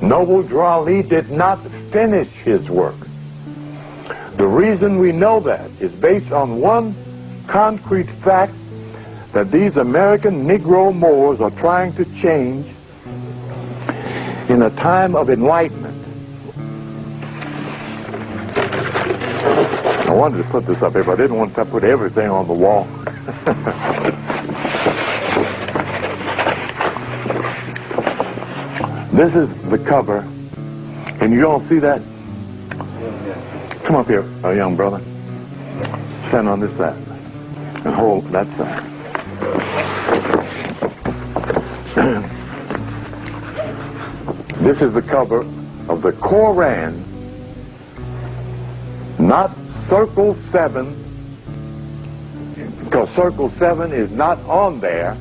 Noble Drew Ali did not finish his work. The reason we know that is based on one concrete fact that these American Negro Moors are trying to change in a time of enlightenment. I wanted to put this up here, but I didn't want to put everything on the wall. This is the cover. Can you all see that? Come up here, young brother. Stand on this side and hold that side. This is the cover of the Koran, not Circle 7, because Circle 7 is not on there.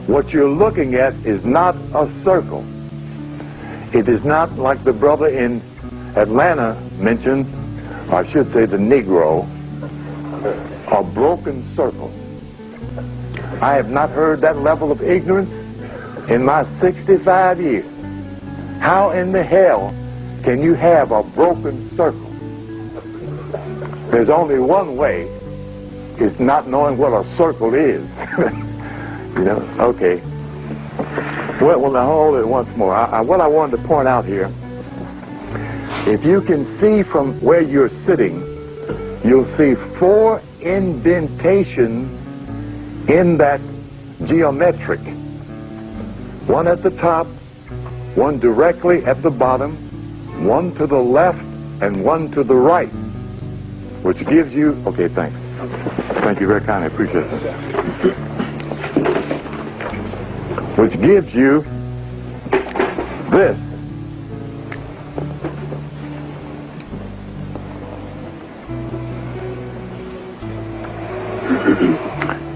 What you're looking at is not a circle. It is not like the brother in Atlanta mentioned, or I should say the Negro, a broken circle. I have not heard that level of ignorance in my 65 years. How in the hell can you have a broken circle? There's only one way. It's not knowing what a circle is. You know, okay. Well, now hold it once more. What I wanted to point out here, if you can see from where you're sitting, you'll see 4 indentations in that geometric. One at the top, one directly at the bottom, one to the left, and one to the right, which gives you, okay, thanks. Thank you very kindly, I appreciate it. Which gives you this.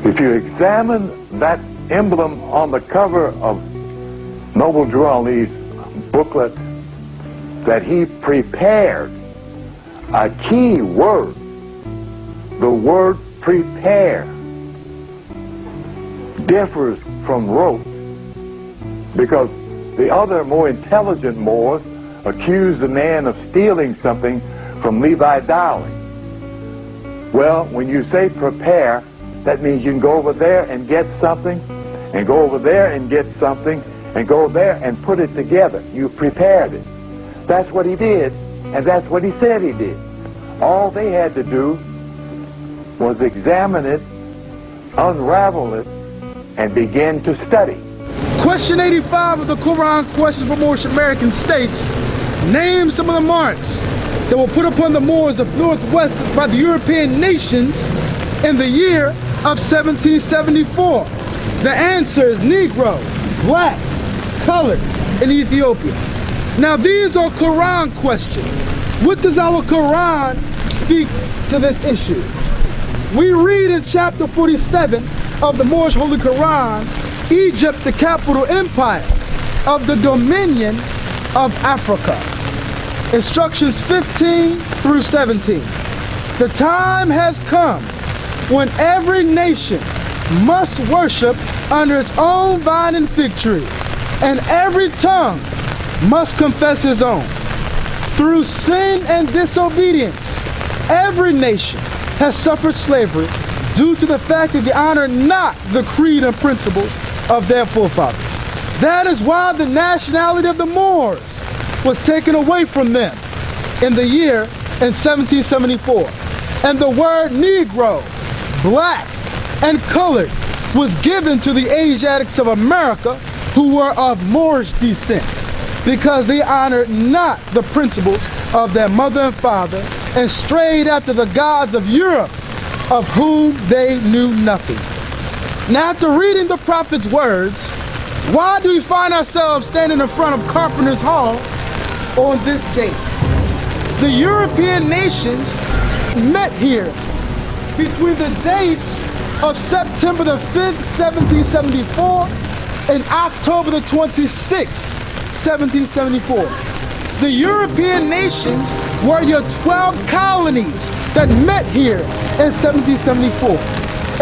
If you examine that emblem on the cover of Noble Drew Ali's booklet, that he prepared a key word, the word prepare, differs from wrote, because the other more intelligent Moors accused the man of stealing something from Levi Dowling. Well, when you say prepare, that means you can go over there and get something, and go over there and get something, and go there and put it together. You prepared it. That's what he did, and that's what he said he did. All they had to do was examine it, unravel it, and begin to study. Question 85 of the Quran Questions for Moorish Americans states, name some of the marks that were put upon the Moors of Northwest by the European nations in the year of 1774. The answer is Negro, black, colored, and Ethiopia. Now these are Quran questions. What does our Quran speak to this issue? We read in chapter 47 of the Moorish Holy Quran, Egypt, the capital empire of the dominion of Africa. Instructions 15 through 17. The time has come when every nation must worship under its own vine and fig tree, and every tongue must confess his own. Through sin and disobedience, every nation has suffered slavery due to the fact that they honor not the creed and principles of their forefathers. That is why the nationality of the Moors was taken away from them in the year in 1774. And the word Negro, black, and colored was given to the Asiatics of America who were of Moorish descent, because they honored not the principles of their mother and father and strayed after the gods of Europe, of whom they knew nothing. Now, after reading the prophet's words, why do we find ourselves standing in front of Carpenters Hall on this date? The European nations met here between the dates of September the 5th, 1774 and October the 26th, 1774. The European nations were your 12 colonies that met here in 1774.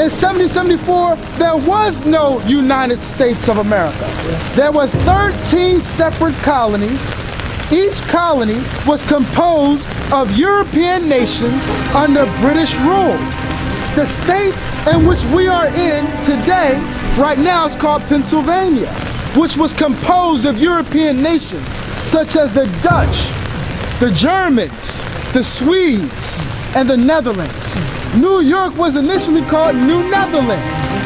In 1774, there was no United States of America. There were 13 separate colonies. Each colony was composed of European nations under British rule. The state in which we are in today, right now, is called Pennsylvania, which was composed of European nations such as the Dutch, the Germans, the Swedes, and the Netherlands. New York was initially called New Netherland.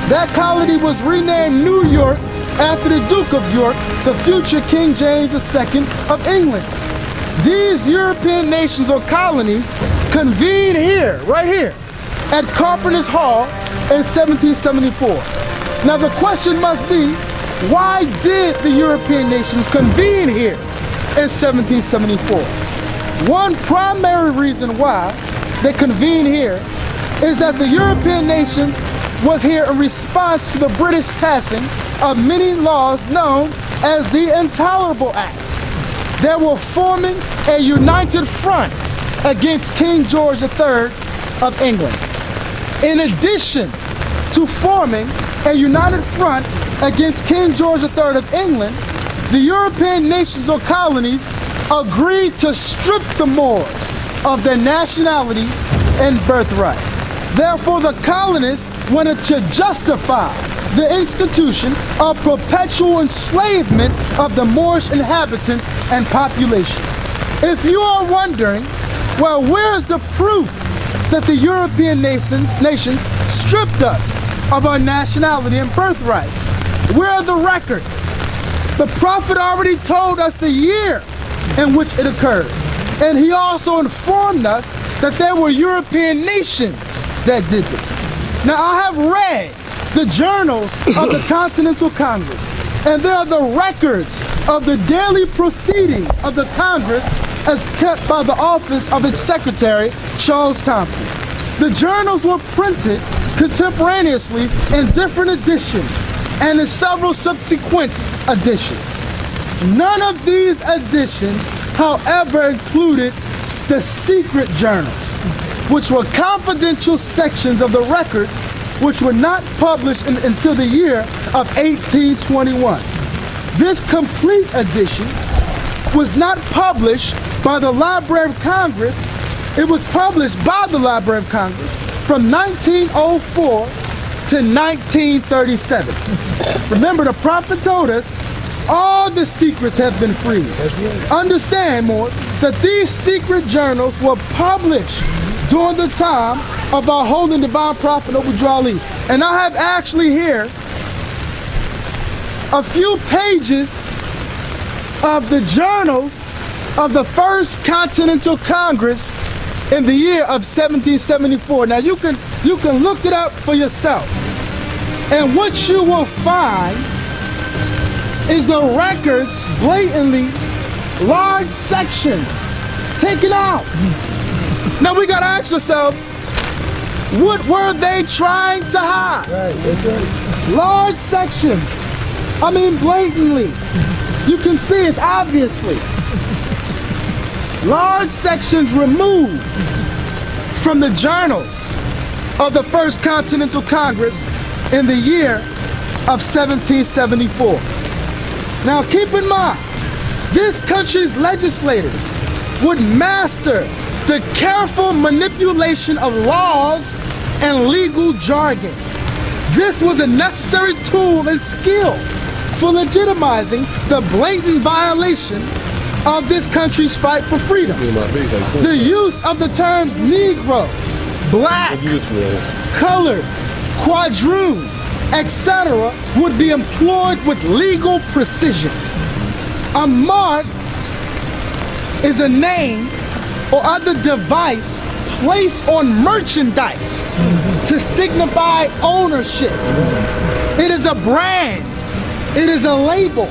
That colony was renamed New York after the Duke of York, the future King James II of England. These European nations or colonies convened here, right here, at Carpenters Hall in 1774. Now the question must be, why did the European nations convene here in 1774? One primary reason why they convened here is that the European nations was here in response to the British passing of many laws known as the Intolerable Acts. They were forming a united front against King George III of England. In addition to forming a united front against King George III of England, the European nations or colonies agreed to strip the Moors of their nationality and birthrights. Therefore, the colonists wanted to justify the institution of perpetual enslavement of the Moorish inhabitants and population. If you are wondering, well, where's the proof that the European nations stripped us of our nationality and birthrights? Where are the records? The prophet already told us the year in which it occurred. And he also informed us that there were European nations that did this. Now, I have read the journals of the Continental Congress, and there are the records of the daily proceedings of the Congress as kept by the office of its secretary, Charles Thompson. The journals were printed contemporaneously in different editions and in several subsequent editions. None of these editions, however, included the secret journals, which were confidential sections of the records which were not published until the year of 1821. This complete edition was not published by the Library of Congress. It was published by the Library of Congress from 1904 to 1937. Remember, the prophet told us all the secrets have been freed. Understand, Moors, that these secret journals were published during the time of our holy and divine prophet Noble Ali. And I have actually here a few pages of the journals of the First Continental Congress in the year of 1774. Now you can look it up for yourself. And what you will find is the records blatantly, large sections taken out. Now we gotta ask ourselves, what were they trying to hide? Large sections. I mean, blatantly. You can see it obviously. Large sections removed from the journals of the First Continental Congress in the year of 1774. Now keep in mind, this country's legislators would master the careful manipulation of laws and legal jargon. This was a necessary tool and skill for legitimizing the blatant violation of this country's fight for freedom. The use of the terms Negro, Black, Colored, Quadroon, etc. would be employed with legal precision. A mark is a name or other device placed on merchandise to signify ownership. It is a brand. It is a label.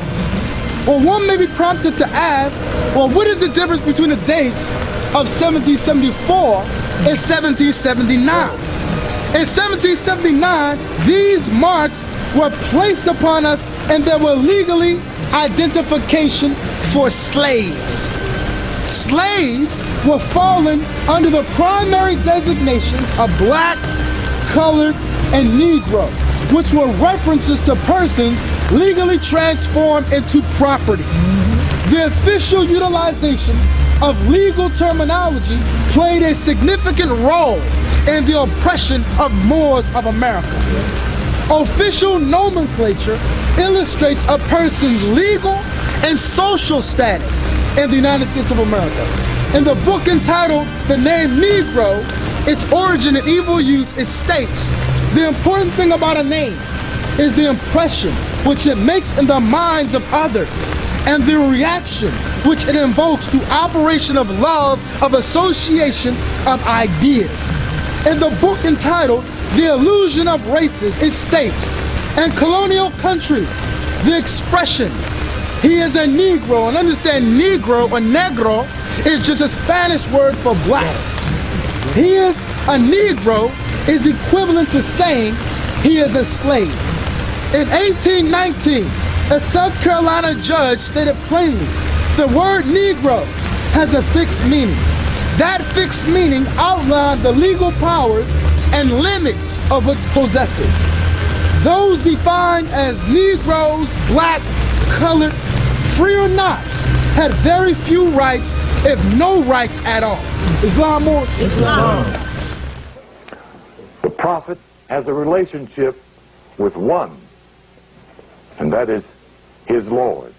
Or one may be prompted to ask, well, what is the difference between the dates of 1774 and 1779? In 1779, these marks were placed upon us and they were legally identification for slaves. Slaves were fallen under the primary designations of black, colored, and Negro, which were references to persons legally transformed into property. The official utilization of legal terminology played a significant role in the oppression of Moors of America. Official nomenclature illustrates a person's legal and social status in the United States of America. In the book entitled The Name Negro, Its Origin and Evil Use, it states, the important thing about a name is the impression which it makes in the minds of others and the reaction which it invokes through operation of laws of association of ideas. In the book entitled The Illusion of Races, it states, in colonial countries, the expression, he is a Negro, and understand Negro or negro is just a Spanish word for black. He is a Negro is equivalent to saying he is a slave. In 1819, a South Carolina judge stated plainly, the word Negro has a fixed meaning. That fixed meaning outlined the legal powers and limits of its possessors. Those defined as Negroes, black, colored, free or not, had very few rights, if no rights at all. Islam or Islam. The prophet has a relationship with one, and that is his Lord.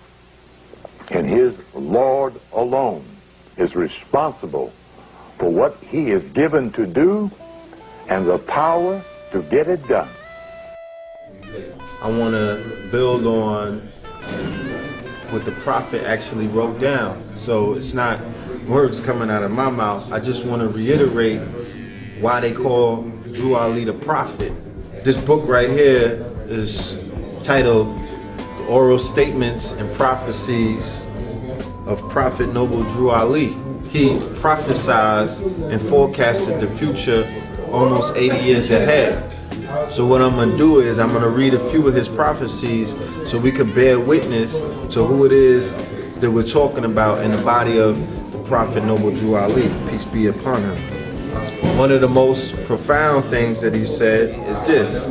And his Lord alone is responsible for what he is given to do and the power to get it done. I want to build on what the prophet actually wrote down. So it's not words coming out of my mouth. I just want to reiterate why they call Drew Ali the prophet. This book right here is titled The Oral Statements and Prophecies of Prophet Noble Drew Ali. He prophesied and forecasted the future almost 80 years ahead. So what I'm gonna do is I'm gonna read a few of his prophecies so we could bear witness to who it is that we're talking about in the body of the Prophet Noble Drew Ali, peace be upon him. One of the most profound things that he said is this: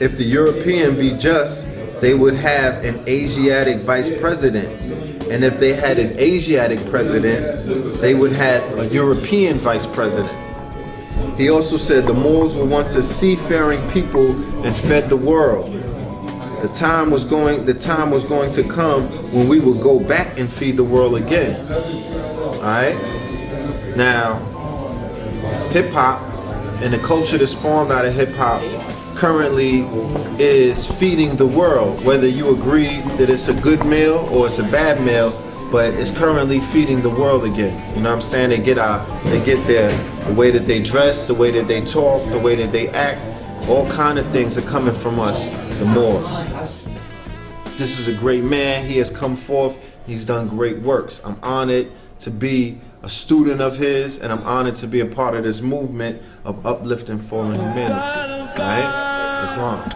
if the European be just, they would have an Asiatic vice president. And if they had an Asiatic president, they would have a European vice president. He also said the Moors were once a seafaring people and fed the world. The time was going to come when we would go back and feed the world again. Alright? Now, hip hop and the culture that spawned out of hip hop currently is feeding the world, whether you agree that it's a good meal or it's a bad meal, but it's currently feeding the world again. You know what I'm saying? They get the way that they dress, the way that they talk, the way that they act, all kind of things are coming from us, the Moors. This is a great man. He has come forth. He's done great works. I'm honored to be a student of his, and I'm honored to be a part of this movement of uplifting fallen humanity. Right? Islam.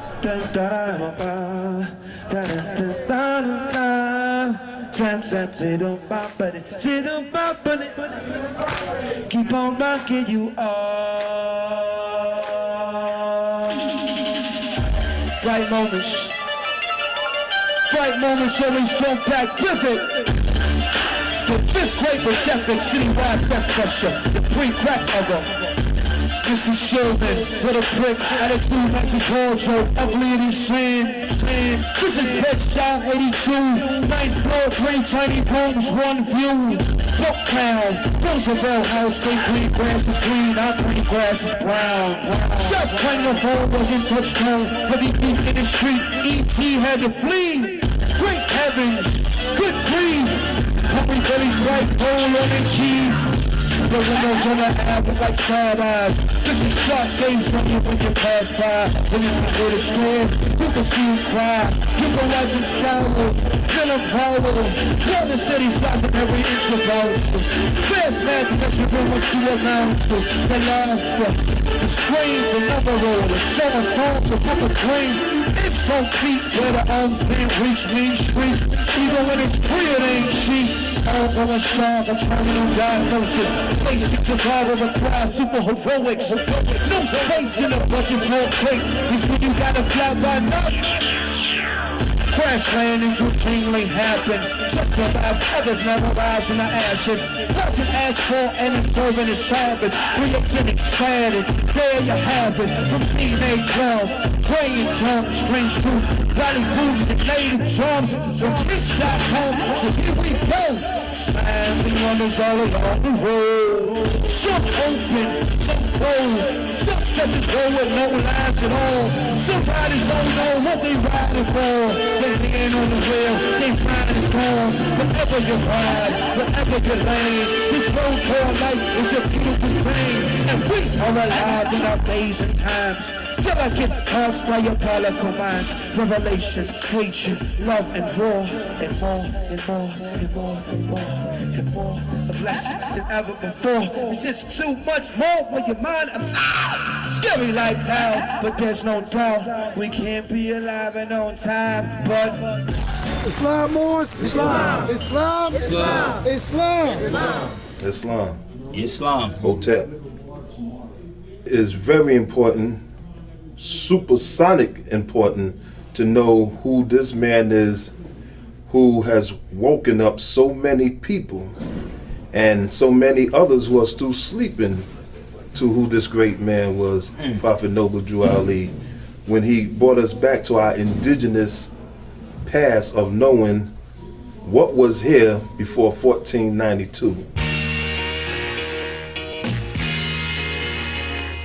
Keep on rocking you all. Bright moments always don't back pivot. The fifth grade projecting citywide test pressure, the pre-crack era. Mr. Shieldman, with a brick, attitude matches Horjo, ugly and insane. This is Bed-Stuy 82, 9th floor, 3 tiny rooms, 1 view. Booktown, Roosevelt House, they green grass is green, our green grass is brown. South China Hall wasn't touchdown, but he beat in the street, E.T. had to flee. Great heavens, good grief, Humphrey Billy's right pole on his cheese. The windows on the Ave look like sad eyes. This is short days from you when you pass by. When you can go to school, you can see him cry. You can watch him scowl, feel him proud. Tell the city stops in every inch of house. Fast man because you know what you amount to. The laughter, the screams, another roll. The summer songs, a cup of dreams. It's so deep where the arms can't reach Main Street. Even when it's free, it ain't cheap. All from a song, a terminal diagnosis. basic survival requires super heroics. No space in the budget for a break. This when you gotta fly by night. Crash landings routinely happen. Some survive, others never rise from the ashes. Watching asphalt and observing is savage. Creating excited, there you have it. From teenage love, praying drunk, strange truth, rally boots and native drums. From big shot home, so here we go. Signs and wonders all along the road. Some open, some closed. Some stretches go with no lines at all. Some riders don't know what they riding for. They ain't on the wheel, they flying is gone. Whatever you ride, whatever you lane, this road called life is a beautiful thing. And we are alive in our days and times. Delicate hearts, diabolical minds, revelations, hatred, love, and war, and more, and more, and more, and more, and more, of less than ever before. It's just too much more for your mind. I'm scary like now, but there's no doubt we can't be alive and on time. But Islam, Moors. Islam. Islam. Islam. Islam. Islam. Islam. Hotep. Is very important, supersonic important, to know who this man is, who has woken up so many people and so many others who are still sleeping, to who this great man was, Prophet Noble Drew Ali, when he brought us back to our indigenous past of knowing what was here before 1492.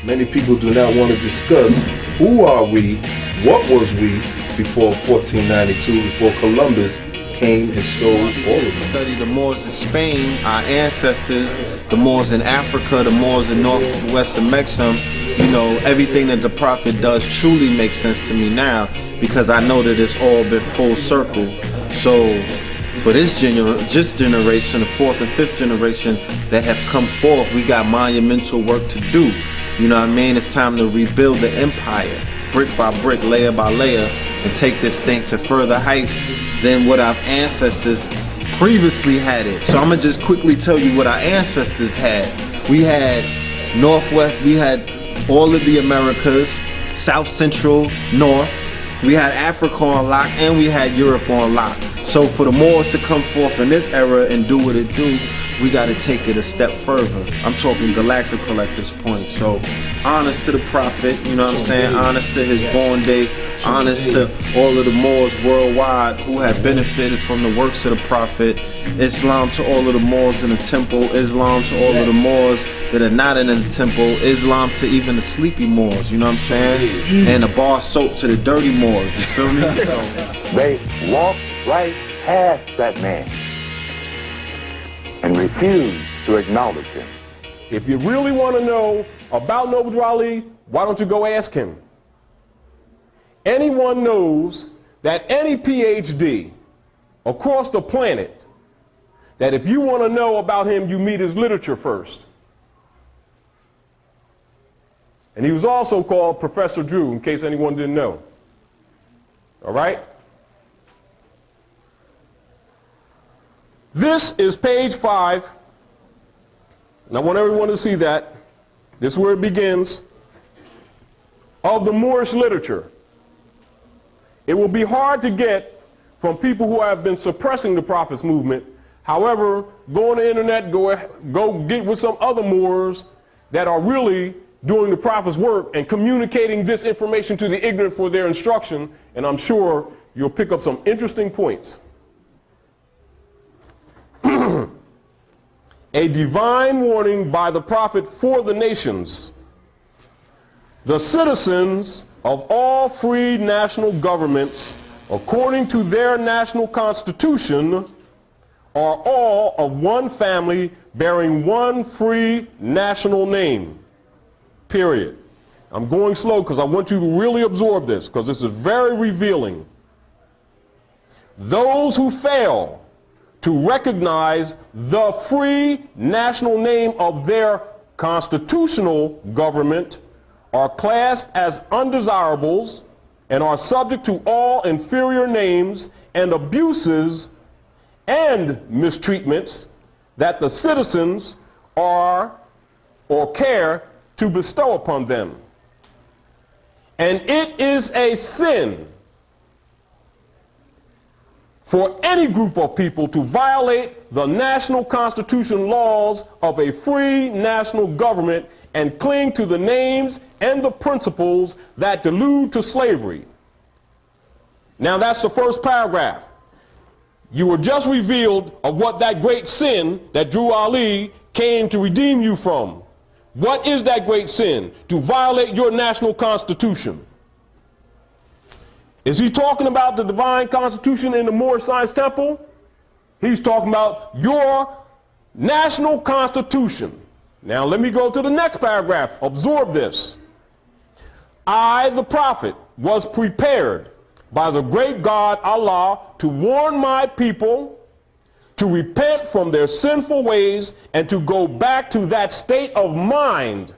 Many people do not want to discuss who are we, what was we before 1492, before Columbus came and stole all of them. Study the Moors in Spain, our ancestors, the Moors in Africa, the Moors in northwest of Mexico. You know, everything that the Prophet does truly makes sense to me now, because I know that it's all been full circle. So for this generation, the fourth and fifth generation that have come forth, we got monumental work to do. You know what I mean? It's time to rebuild the empire, brick by brick, layer by layer, and take this thing to further heights than what our ancestors previously had it. So I'm gonna just quickly tell you what our ancestors had. We had Northwest, we had all of the Americas, South Central, North. We had Africa on lock, and we had Europe on lock. So for the Moors to come forth in this era and do what it do, we got to take it a step further. I'm talking galactical at this point. So honest to the Prophet, you know what I'm saying? Honest to his born day. Honest to all of the Moors worldwide who have benefited from the works of the Prophet. Islam to all of the Moors in the temple. Islam to all of the Moors that are not in the temple. Islam to even the sleepy Moors, you know what I'm saying? And the bar soap to the dirty Moors, you feel me? They walked right past that man and refused to acknowledge him. If you really want to know about Noble Drew Ali, why don't you go ask him? Anyone knows that any PhD across the planet, that if you want to know about him, you meet his literature first. And he was also called Professor Drew, in case anyone didn't know. All right? This is page 5, and I want everyone to see that. This is where it begins, of the Moorish literature. It will be hard to get from people who have been suppressing the Prophet's movement. However, go on the internet, go get with some other Moors that are really doing the Prophet's work and communicating this information to the ignorant for their instruction, and I'm sure you'll pick up some interesting points. A divine warning by the Prophet for the nations. The citizens of all free national governments, according to their national constitution, are all of one family bearing one free national name. Period. I'm going slow because I want you to really absorb this, because this is very revealing. Those who fail to recognize the free national name of their constitutional government are classed as undesirables and are subject to all inferior names and abuses and mistreatments that the citizens are or care to bestow upon them. And it is a sin for any group of people to violate the national constitution laws of a free national government and cling to the names and the principles that delude to slavery. Now that's the first paragraph. You were just revealed of what that great sin that Drew Ali came to redeem you from. What is that great sin? To violate your national constitution. Is he talking about the divine constitution in the Moorish Science Temple? He's talking about your national constitution. Now let me go to the next paragraph. Absorb this. I, the prophet, was prepared by the great God Allah to warn my people to repent from their sinful ways and to go back to that state of mind,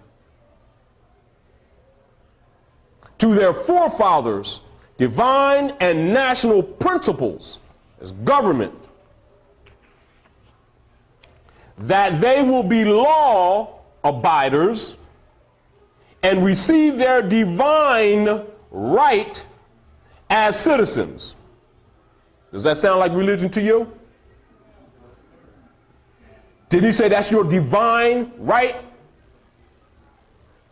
to their forefathers, divine and national principles as government, that they will be law abiders and receive their divine right as citizens. Does that sound like religion to you? Did he say that's your divine right?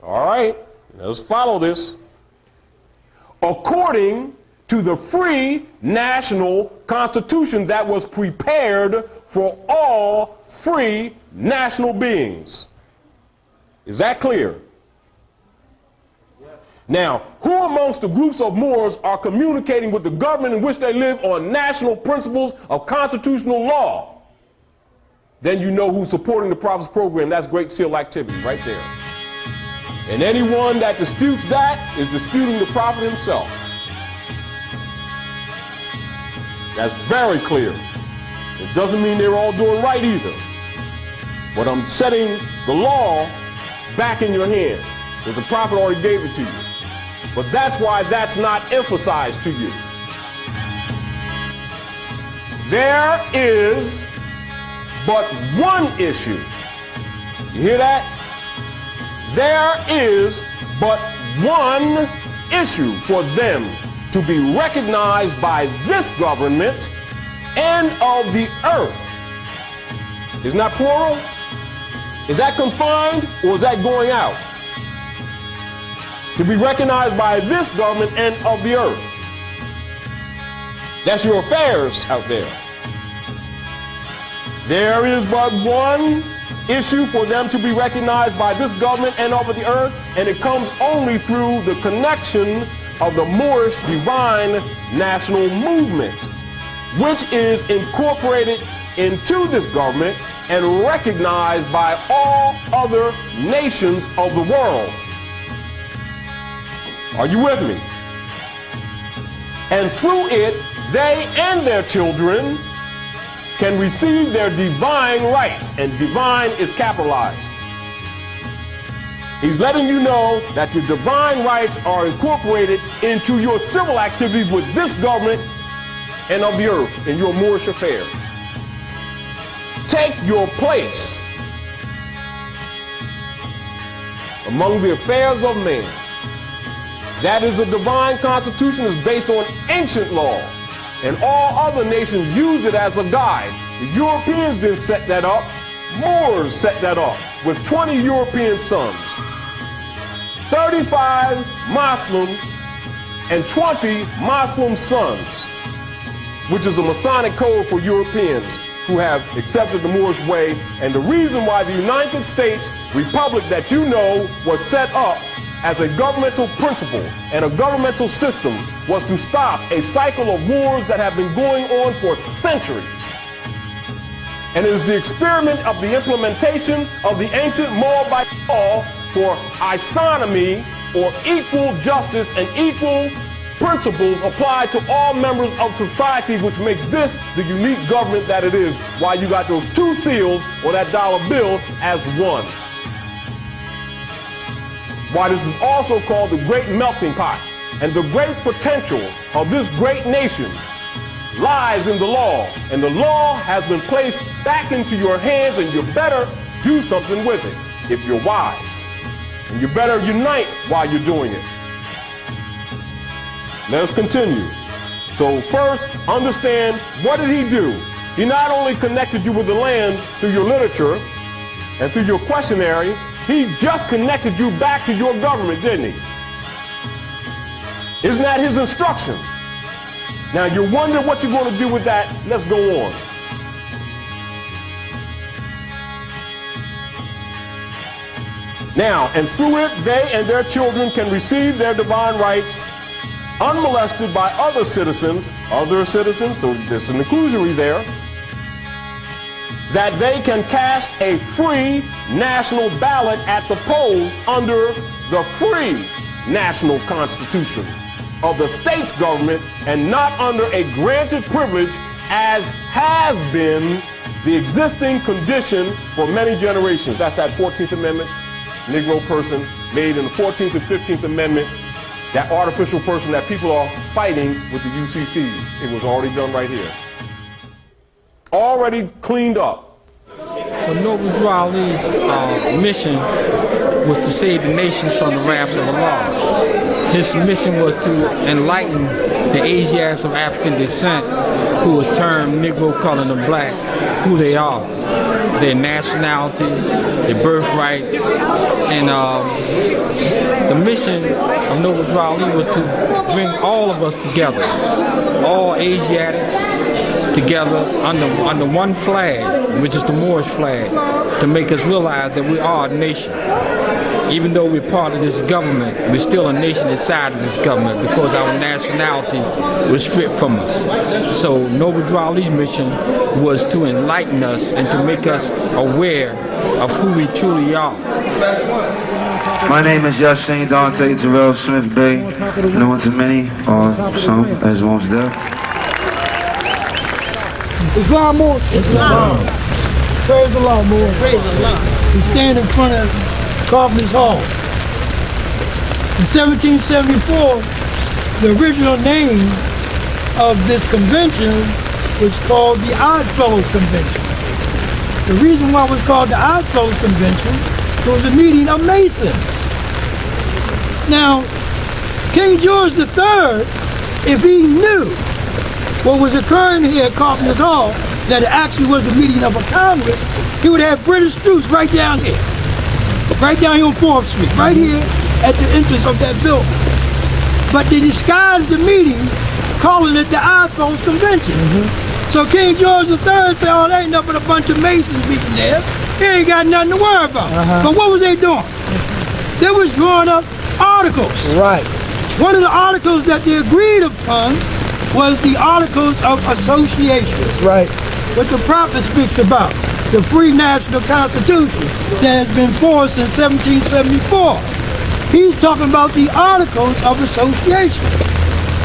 All right, let's follow this. According to the free national constitution that was prepared for all free national beings. Is that clear? Now, who amongst the groups of Moors are communicating with the government in which they live on national principles of constitutional law? Then you know who's supporting the Prophet's program. That's Great Seal activity right there. And anyone that disputes that is disputing the Prophet himself. That's very clear. It doesn't mean they're all doing right either. But I'm setting the law back in your hand, because the Prophet already gave it to you. But that's why that's not emphasized to you. There is but one issue. You hear that? There is but one issue for them to be recognized by this government and of the earth. Isn't that plural? Is that confined or is that going out? To be recognized by this government and of the earth. That's your affairs out there. There is but one issue for them to be recognized by this government and of the earth, and it comes only through the connection of the Moorish divine national movement, which is incorporated into this government and recognized by all other nations of the world. Are you with me? And through it, they and their children can receive their divine rights, and divine is capitalized. He's letting you know that your divine rights are incorporated into your civil activities with this government and of the earth in your Moorish affairs. Take your place among the affairs of men. That is a divine constitution, is based on ancient law, and all other nations use it as a guide. The Europeans didn't set that up. Moors set that up with 20 European sons, 35 Muslims, and 20 Muslim sons, which is a Masonic code for Europeans who have accepted the Moorish way. And the reason why the United States Republic that you know was set up as a governmental principle and a governmental system was to stop a cycle of wars that have been going on for centuries. And it is the experiment of the implementation of the ancient Moabite law for isonomy, or equal justice and equal principles applied to all members of society, which makes this the unique government that it is, why you got those two seals on that dollar bill as one. Why this is also called the great melting pot. And the great potential of this great nation lies in the law. And the law has been placed back into your hands, and you better do something with it if you're wise. And you better unite while you're doing it. Let us continue. So first, understand, what did he do? He not only connected you with the land through your literature and through your questionnaire, he just connected you back to your government, didn't he? Isn't that his instruction? Now you're wondering what you're going to do with that. Let's go on. Now, and through it, they and their children can receive their divine rights unmolested by other citizens, so there's an inclusionary there, that they can cast a free national ballot at the polls under the free national constitution of the state's government and not under a granted privilege as has been the existing condition for many generations. That's that 14th Amendment, Negro person made in the 14th and 15th Amendment, that artificial person that people are fighting with the UCCs. It was already done right here. Already cleaned up. Well, Noble Drew Ali's mission was to save the nations from the wrath of Allah. His mission was to enlighten the Asiatics of African descent who was termed Negro, colored, and black, who they are, their nationality, their birthright, and the mission of Noble Drew Ali was to bring all of us together, all Asiatics together under one flag, which is the Moorish flag, to make us realize that we are a nation. Even though we're part of this government, we're still a nation inside of this government because our nationality was stripped from us. So Noble Drew Ali's mission was to enlighten us and to make us aware of who we truly are. My name is Yasin Dante Terrell Smith Bey, known to many, or some, as most deaf. Islam, Moors. Islam. Praise Allah, Moors. Praise Allah. We stand in front of Carpenters Hall. In 1774, the original name of this convention was called the Odd Fellows Convention. The reason why it was called the Odd Fellows Convention, it was a meeting of Masons. Now, King George III, if he knew what was occurring here at Carpenters Hall, that it actually was the meeting of a Congress, he would have British troops right down here. Right down here on 4th Street, right here at the entrance of that building. But they disguised the meeting, calling it the Odd Fellows Convention. So King George III said, oh, there ain't nothing but a bunch of Masons meeting there. He ain't got nothing to worry about. But what was they doing? They was drawing up articles. Right. One of the articles that they agreed upon was the Articles of Association. Right. What the Prophet speaks about. The free national constitution that has been forced since 1774. He's talking about the Articles of Association.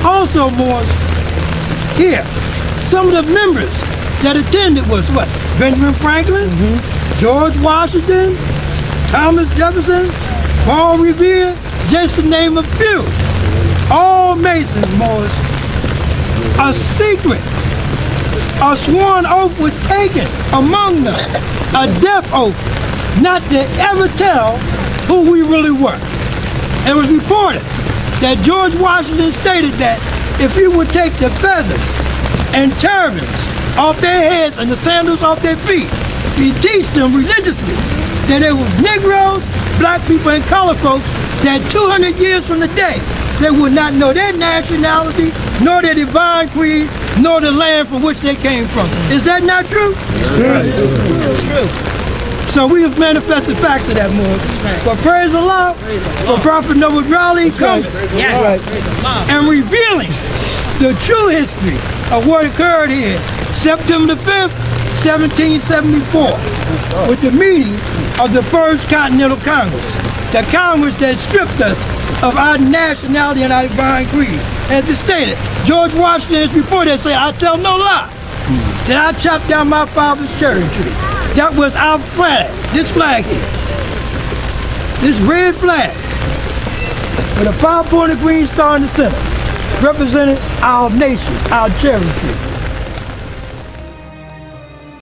Also, Moors, here, some of the members that attended was what? Benjamin Franklin, George Washington, Thomas Jefferson, Paul Revere, just to name a few. All Masons, Moors. A secret, a sworn oath was taken among them, a death oath, not to ever tell who we really were. It was reported that George Washington stated that if he would take the feathers and turbans off their heads and the sandals off their feet, he teach them religiously that they were Negroes, black people, and colored folks, that 200 years from the day, they would not know their nationality, nor their divine creed, nor the land from which they came from. Is that not true? It's true. So we have manifested facts of that, more. But praise Allah, for Prophet Noble Drew Ali coming and revealing the true history of what occurred here, September the 5th, 1774, with the meeting of the First Continental Congress, the Congress that stripped us of our nationality and our divine creed. As it stated, George Washington's report that said, I tell no lie, that I chopped down my father's cherry tree. That was our flag, this flag here. This red flag, with a 5-pointed green star in the center, represented our nation, our cherry tree.